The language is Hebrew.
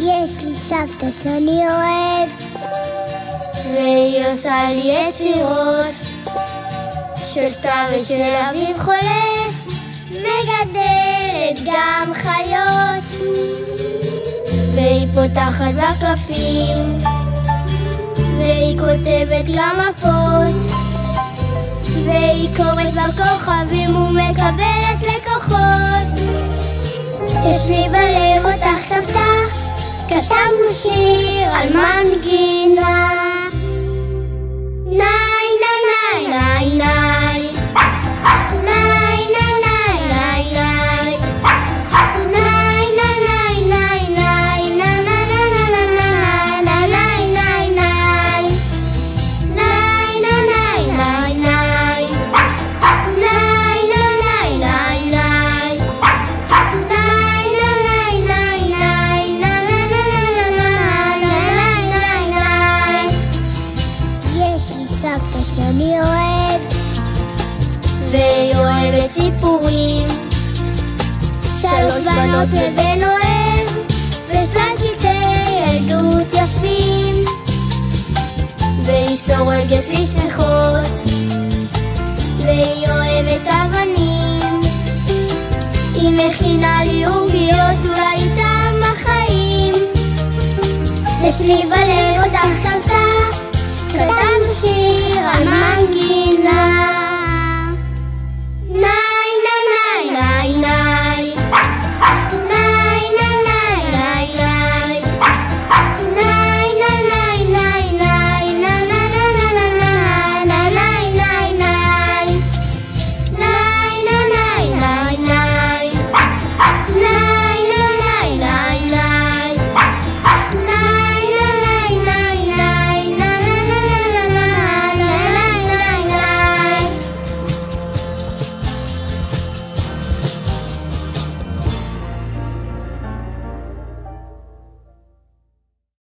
יש לי סבתא שאני אוהב, והיא עושה לי יצירות של סתיו ושל אביב חולף, מגדלת גם חיות, והיא פותחת בקלפים, והיא כותבת גם מפות, והיא קוראת בכוכבים ומקבלת לקוחות. יש לי בלב אותך סבתא, כתבנו שיר על מנגינה. ניי ניי ניי ניי ניי ניי ניי שאני אוהב, והיא אוהבת סיפורים, 3 בנות ובן אוהב, ושלל קטעי ילדות יפים, והיא סורגת לי שמחות